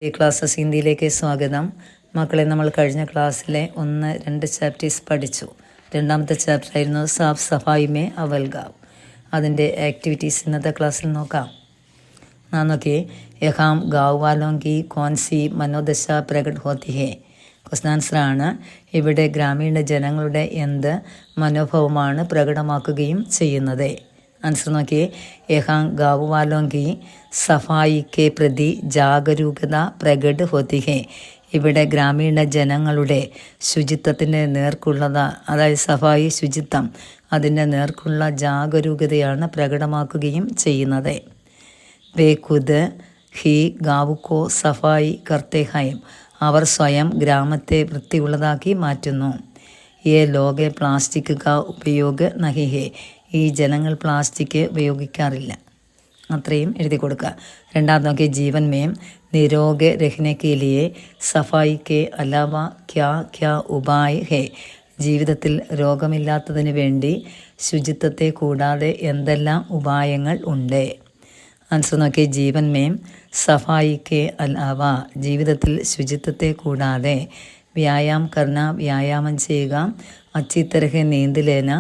ഈ ക്ലാസ്സസ് ഹിന്ദിയിലേക്ക് സ്വാഗതം. മക്കളെ, നമ്മൾ കഴിഞ്ഞ ക്ലാസ്സിലെ 1-2 ചാപ്റ്റേഴ്സ് പഠിച്ചു. രണ്ടാമത്തെ ചാപ്റ്റർ ആയിരുന്നു സാഫ് സഫായി മേ അവൽഗാവ്. അതിൻ്റെ ആക്ടിവിറ്റീസ് ഇന്നത്തെ ക്ലാസ്സിൽ നോക്കാം. നോക്കിയേ, യഹാം ഗാവ് വാലോം കി കോൺസി മനോദശ പ്രകട് ഹോത്തി ഹേ. ക്വസ്റ്റൻ ആൻസറാണ്. ഇവിടെ ഗ്രാമീണ ജനങ്ങളുടെ എന്ത് മനോഭാവമാണ് പ്രകടമാക്കുകയും ചെയ്യുന്നത്? ആൻസർ നോക്കിയേ, യഹാം ഗാവ് വാലോം കി സഫായി കെ പ്രതി ജാഗരൂകത പ്രകട് ഹോത്തി ഹേ. ഇവിടെ ഗ്രാമീണ ജനങ്ങളുടെ ശുചിത്വത്തിൻ്റെ നേർക്കുള്ളത്, അതായത് സഫായി ശുചിത്വം, അതിൻ്റെ നേർക്കുള്ള ജാഗരൂകതയാണ് പ്രകടമാക്കുകയും ചെയ്യുന്നത്. വേ ഖുദ് ഹി ഗാവുക്കോ സഫായി കർത്തേ ഹൈം. അവർ സ്വയം ഗ്രാമത്തെ വൃത്തിയുള്ളതാക്കി മാറ്റുന്നു. യേ ലോകെ പ്ലാസ്റ്റിക് കാ ഉപയോഗ നഹി ഹേ. ഈ ജനങ്ങൾ പ്ലാസ്റ്റിക് ഉപയോഗിക്കാറില്ല. അത്രയും എഴുതി കൊടുക്കുക. രണ്ടാമത് നോക്കി, ജീവൻ മേം നിരോഗ രഹ്നെ കെ ലിയെ സഫായി കെ അലാവ ക്യാ ക്യാ ഉപായ് ഹേ. ജീവിതത്തിൽ രോഗമില്ലാത്തതിന് വേണ്ടി ശുചിത്വത്തെ കൂടാതെ എന്തെല്ലാം ഉപായങ്ങൾ ഉണ്ട്? ആൻസർ നോക്കി, ജീവൻ മേം സഫായി കെ അലാവ, ജീവിതത്തിൽ ശുചിത്വത്തെ കൂടാതെ വ്യായാം കർണ, വ്യായാമം ചെയ്യുക, അച്ചി തരഹെ നീന്ത് ലേന,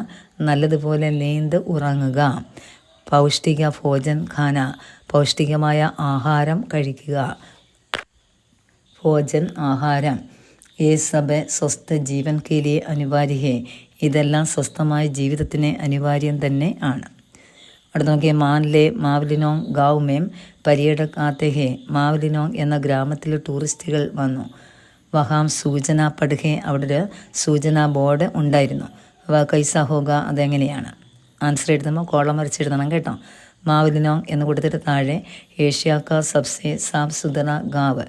നല്ലതുപോലെ നീന്ത് ഉറങ്ങുക, പൗഷ്ടിക ഭോജൻ ഖാന, പൗഷ്ടികമായ ആഹാരം കഴിക്കുക, ഭോജൻ ആഹാരം. ഏ സബ് സ്വസ്ഥ ജീവൻ കെ ലിയെ അനിവാര്യ ഹേ. ഇതെല്ലാം സ്വസ്ഥമായ ജീവിതത്തിന് അനിവാര്യം തന്നെ ആണ്. അടുത്ത നോക്കിയ, മാൻലെ മാവ്ലിനോങ് ഗാവ് മേം പര്യടക് ആത്തെ ഹേ. മാവ്ലിനോങ് എന്ന ഗ്രാമത്തിൽ ടൂറിസ്റ്റുകൾ വന്നു. വഹാം സൂചന പഠിക്കെ, അവിടെ ഒരു സൂചന ബോർഡ് ഉണ്ടായിരുന്നു. കൈസ ഹോഗ, അതെങ്ങനെയാണ്? ആൻസർ എഴുതുമ്പോൾ കോളം വരച്ചെഴുതണം കേട്ടോ. മാവ്ലിനോങ് എന്ന് കൊടുത്തിട്ട് താഴെ ഏഷ്യാക്ക സബ്സെ സാഫ് സുഥറ ഗാവ്,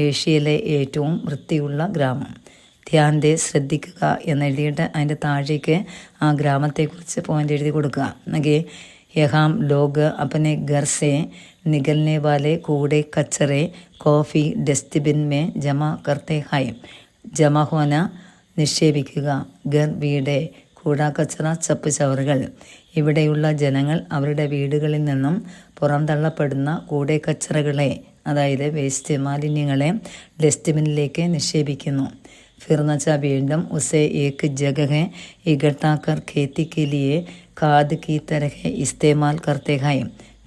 ഏഷ്യയിലെ ഏറ്റവും വൃത്തിയുള്ള ഗ്രാമം. ധ്യാൻ്റെ, ശ്രദ്ധിക്കുക എന്നെഴുതിയിട്ട് അതിൻ്റെ താഴേക്ക് ആ ഗ്രാമത്തെക്കുറിച്ച് പോയിൻ്റ് എഴുതി കൊടുക്കുക. എന്നെങ്കിൽ യഹാം ലോഗ് അപ്പനെ ഘർ സെ നികൽനെ വാലെ കൂടെ കച്ചറെ coffee dustbin may ജമ കർത്തെ high. ജമ Ho Naa നിക്ഷേപിക്കുക, ഘർ വീട്, കൂടാ കച്ചറ ചപ്പ് ചവറുകൾ. ഇവിടെയുള്ള ജനങ്ങൾ അവരുടെ വീടുകളിൽ നിന്നും പുറന്തള്ളപ്പെടുന്ന കൂടെ കച്ചറകളെ, അതായത് വേസ്റ്റ് മാലിന്യങ്ങളെ ഡസ്റ്റ്ബിന്നിലേക്ക് നിക്ഷേപിക്കുന്നു. ഫിർനച്ച വീണ്ടും ഉസേ ഏക് ജഗഹെ ഇകട്ടാക്കർ ഖേത്തി കെ ലിയെ ഖാദ് കി തരഹെ ഇസ്തേമാൽ കർത്തെ ഹൈ.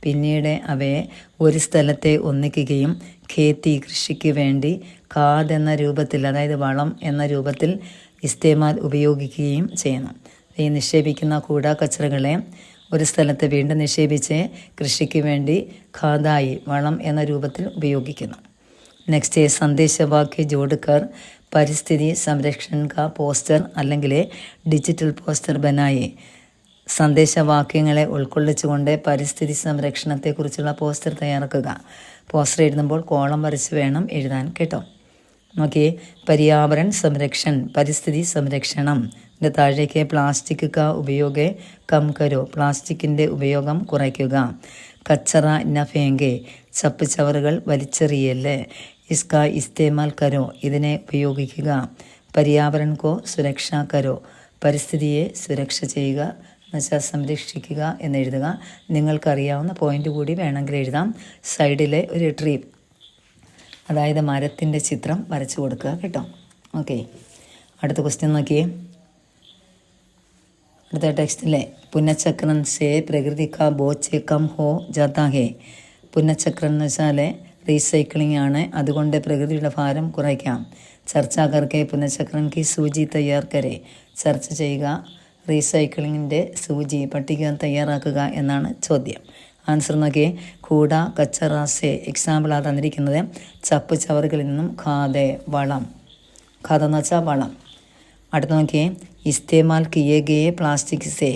പിന്നീട് അവയെ ഒരു സ്ഥലത്തെ ഒന്നിക്കുകയും ഖേത്തി, കൃഷിക്ക് വേണ്ടി, ഖാദ് എന്ന രൂപത്തിൽ, അതായത് വളം എന്ന രൂപത്തിൽ ഇസ്തേമാൽ ഉപയോഗിക്കുകയും ചെയ്യുന്നു. ഈ നിക്ഷേപിക്കുന്ന കൂടാ കച്ചറകളെ ഒരു സ്ഥലത്ത് വീണ്ടും നിക്ഷേപിച്ച് കൃഷിക്ക് വേണ്ടി ഖാദായി, വളം എന്ന രൂപത്തിൽ ഉപയോഗിക്കുന്നു. നെക്സ്റ്റ്, സന്ദേശവാക്യ ജോഡ്കർ പരിസ്ഥിതി സംരക്ഷൺ കാ പോസ്റ്റർ അല്ലെങ്കിൽ ഡിജിറ്റൽ പോസ്റ്റർ ബനായി. സന്ദേശവാക്യങ്ങളെ ഉൾക്കൊള്ളിച്ചുകൊണ്ട് പരിസ്ഥിതി സംരക്ഷണത്തെക്കുറിച്ചുള്ള പോസ്റ്റർ തയ്യാറാക്കുക. പോസ്റ്റർ എഴുതുമ്പോൾ കോളം വരച്ച് വേണം എഴുതാൻ കേട്ടോ. നോക്കിയേ, പര്യാവരൺ സംരക്ഷൺ, പരിസ്ഥിതി സംരക്ഷണം. ഇതിൻ്റെ താഴേക്ക് പ്ലാസ്റ്റിക് കാ ഉപയോഗ കം കരോ, പ്ലാസ്റ്റിക്കിൻ്റെ ഉപയോഗം കുറയ്ക്കുക. കച്ചറ ന ഫേങ്കെ, ചപ്പ് ചവറുകൾ വലിച്ചെറിയല്. ഇസ്കാ ഇസ്തേമാൽ കരോ, ഇതിനെ ഉപയോഗിക്കുക. പര്യാവരൺ കോ സുരക്ഷ കരോ, പരിസ്ഥിതിയെ സുരക്ഷ ചെയ്യുക, എന്നുവെച്ചാൽ സംരക്ഷിക്കുക എന്നെഴുതുക. നിങ്ങൾക്കറിയാവുന്ന പോയിൻ്റ് കൂടി വേണമെങ്കിൽ എഴുതാം. സൈഡിലെ ഒരു ട്രീ, അതായത് മരത്തിൻ്റെ ചിത്രം വരച്ചു കൊടുക്കുക കേട്ടോ. ഓക്കെ, അടുത്ത ക്വസ്റ്റ്യൻ നോക്കിയേ. അടുത്ത ടെക്സ്റ്റിലെ പുനഃചക്രൻ സേ പ്രകൃതി കാ ബോച്ച് കം ഹോ ജാതാ ഹേ. പുനഃചക്രൻ എന്ന് വെച്ചാൽ റീസൈക്ലിംഗ് ആണ്, അതുകൊണ്ട് പ്രകൃതിയുടെ ഭാരം കുറയ്ക്കാം. ചർച്ചാ കർക്കെ പുനഃചക്രൻ കി സൂചി തയ്യാർ കരെ, ചർച്ച ചെയ്യുക, റീസൈക്ലിങ്ങിൻ്റെ സൂചി പട്ടിക തയ്യാറാക്കുക എന്നാണ് ചോദ്യം. ആൻസർ നോക്കിയേ, കൂട കച്ചറാസെ. എക്സാമ്പിളാണ് തന്നിരിക്കുന്നത്. ചപ്പ് ചവറുകളിൽ നിന്നും ഖാദ്, വളം. ഖാദ് എന്ന് വെച്ചാൽ വളം. അടുത്ത് നോക്കിയേ, ഇസ്തേമാൽ കിയേ ഗയെ പ്ലാസ്റ്റിക് സേ.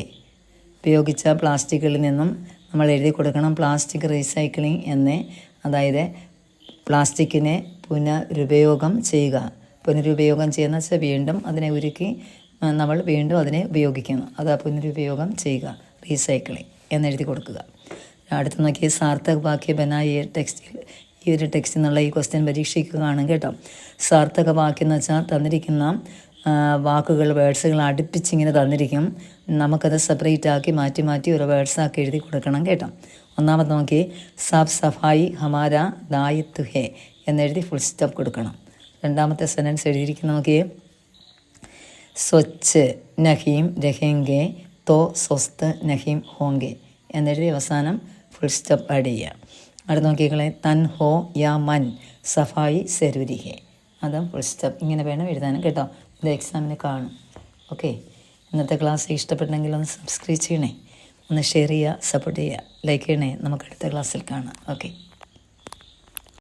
ഉപയോഗിച്ച പ്ലാസ്റ്റിക്കുകളിൽ നിന്നും നമ്മൾ എഴുതി കൊടുക്കണം പ്ലാസ്റ്റിക് റീസൈക്ലിംഗ് എന്ന്. അതായത് പ്ലാസ്റ്റിക്കിനെ പുനരുപയോഗം ചെയ്യുക. പുനരുപയോഗം ചെയ്യുന്ന വെച്ചാൽ വീണ്ടും അതിനെ ഉരുക്കി നമ്മൾ വീണ്ടും അതിനെ ഉപയോഗിക്കുന്നു. അത് പുനരുപയോഗം ചെയ്യുക, റീസൈക്ലിംഗ് എന്നെഴുതി കൊടുക്കുക. അടുത്ത് നോക്കി, സാർത്ഥക് വാക്യ ബനായ ടെക്സ്റ്റിൽ. ഈ ഒരു ടെക്സ്റ്റിൽ നിന്നുള്ള ഈ ക്വസ്റ്റ്യൻ പരീക്ഷിക്കുകയാണ് കേട്ടോ. സാർത്ഥക വാക്യം എന്ന് വെച്ചാൽ തന്നിരിക്കുന്ന വാക്കുകൾ, വേർഡ്സുകൾ അടുപ്പിച്ചിങ്ങനെ തന്നിരിക്കും. നമുക്കത് സെപ്പറേറ്റ് ആക്കി മാറ്റി മാറ്റി ഒരു വേർഡ്സാക്കി എഴുതി കൊടുക്കണം കേട്ടോ. ഒന്നാമത് നോക്കി, സാഫ് സഫായി ഹമാര ദായിത്വ ഹേ. എന്നെഴുതി ഫുൾ സ്റ്റോപ്പ് കൊടുക്കണം. രണ്ടാമത്തെ സെൻറ്റൻസ് എഴുതിയിരിക്കുന്ന നോക്കിയേ, സ്വച്ഛ് നഹീം രഹേങ്കെ തോ സ്വസ്ഥ നഹീം ഹോങ്കെ എന്നെഴുതി അവസാനം ഫുൾ സ്റ്റോപ്പ് ആഡ് ചെയ്യുക. അടുത്ത് നോക്കിക്കളെ, തൻ ഹോ യാ മൻ സഫായി സെരുരി ഹെ, അതും ഫുൾ സ്റ്റോപ്പ്. ഇങ്ങനെ വേണം എഴുതാനും കേട്ടോ. ഇത് എക്സാമിന് കാണും. ഓക്കെ, ഇന്നത്തെ ക്ലാസ് ഇഷ്ടപ്പെട്ടെങ്കിൽ ഒന്ന് സബ്സ്ക്രൈബ് ചെയ്യണേ, ഒന്ന് ഷെയർ ചെയ്യുക, സപ്പോർട്ട് ചെയ്യുക, ലൈക്ക് ചെയ്യണേ. നമുക്ക് അടുത്ത ക്ലാസ്സിൽ കാണാം. ഓക്കെ.